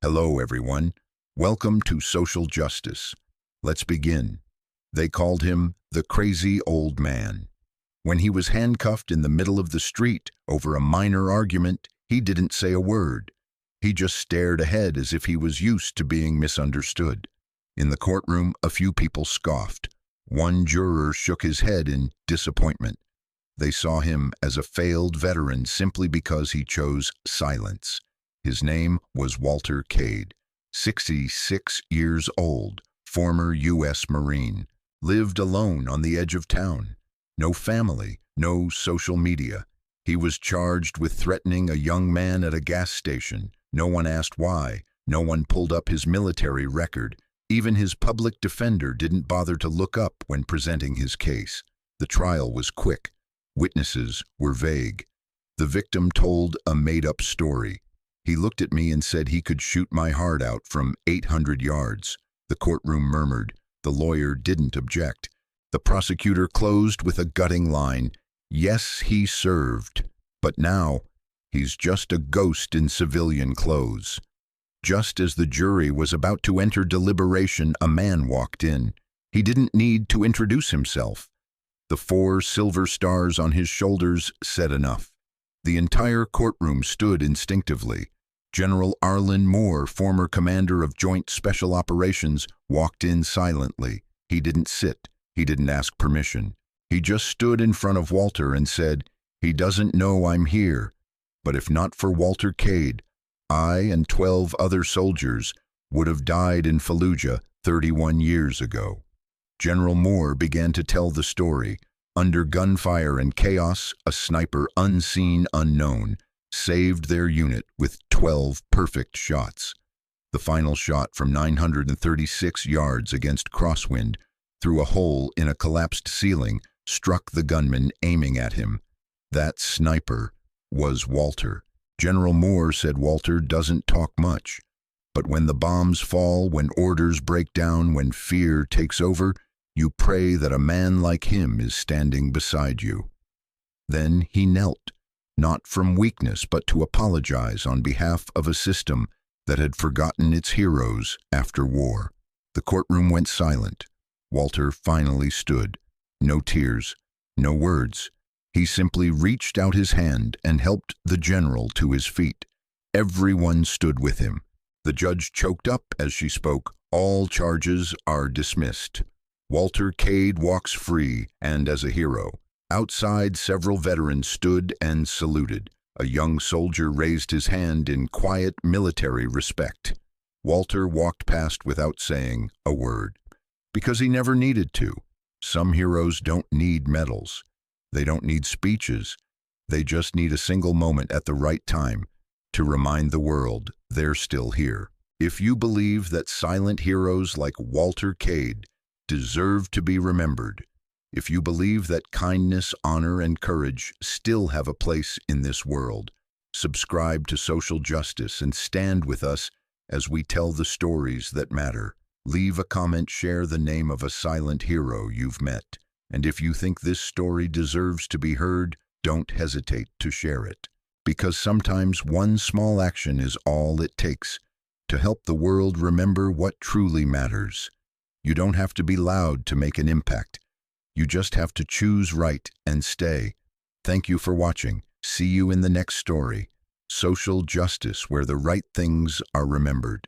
Hello, everyone. Welcome to Social Justice. Let's begin. They called him the crazy old man. When he was handcuffed in the middle of the street over a minor argument, he didn't say a word. He just stared ahead as if he was used to being misunderstood. In the courtroom, a few people scoffed. One juror shook his head in disappointment. They saw him as a failed veteran simply because he chose silence. His name was Walter Cade, 66 years old, former U.S. Marine, lived alone on the edge of town. No family, no social media. He was charged with threatening a young man at a gas station. No one asked why. No one pulled up his military record. Even his public defender didn't bother to look up when presenting his case. The trial was quick. Witnesses were vague. The victim told a made-up story. He looked at me and said he could shoot my heart out from 800 yards. The courtroom murmured. The lawyer didn't object. The prosecutor closed with a gutting line. Yes, he served, but now he's just a ghost in civilian clothes. Just as the jury was about to enter deliberation, a man walked in. He didn't need to introduce himself. The 4 silver stars on his shoulders said enough. The entire courtroom stood instinctively. General Arlen Moore, former commander of Joint Special Operations, walked in silently. He didn't sit. He didn't ask permission. He just stood in front of Walter and said, "He doesn't know I'm here. But if not for Walter Cade, I and 12 other soldiers would have died in Fallujah 31 years ago." General Moore began to tell the story. Under gunfire and chaos, a sniper unseen, unknown, saved their unit with 12 perfect shots. The final shot from 936 yards against crosswind through a hole in a collapsed ceiling struck the gunman aiming at him. That sniper was Walter. General Moore said Walter doesn't talk much, but when the bombs fall, when orders break down, when fear takes over, you pray that a man like him is standing beside you. Then he knelt, not from weakness but to apologize on behalf of a system that had forgotten its heroes after war. The courtroom went silent. Walter finally stood. No tears, no words. He simply reached out his hand and helped the general to his feet. Everyone stood with him. The judge choked up as she spoke. All charges are dismissed. Walter Cade walks free and as a hero. Outside, several veterans stood and saluted. A young soldier raised his hand in quiet military respect. Walter walked past without saying a word, because he never needed to. Some heroes don't need medals. They don't need speeches. They just need a single moment at the right time to remind the world they're still here. If you believe that silent heroes like Walter Cade deserve to be remembered, if you believe that kindness, honor, and courage still have a place in this world, subscribe to Social Justice and stand with us as we tell the stories that matter. Leave a comment, share the name of a silent hero you've met. And if you think this story deserves to be heard, don't hesitate to share it. Because sometimes one small action is all it takes to help the world remember what truly matters. You don't have to be loud to make an impact. You just have to choose right and stay. Thank you for watching. See you in the next story. Social Justice, where the right things are remembered.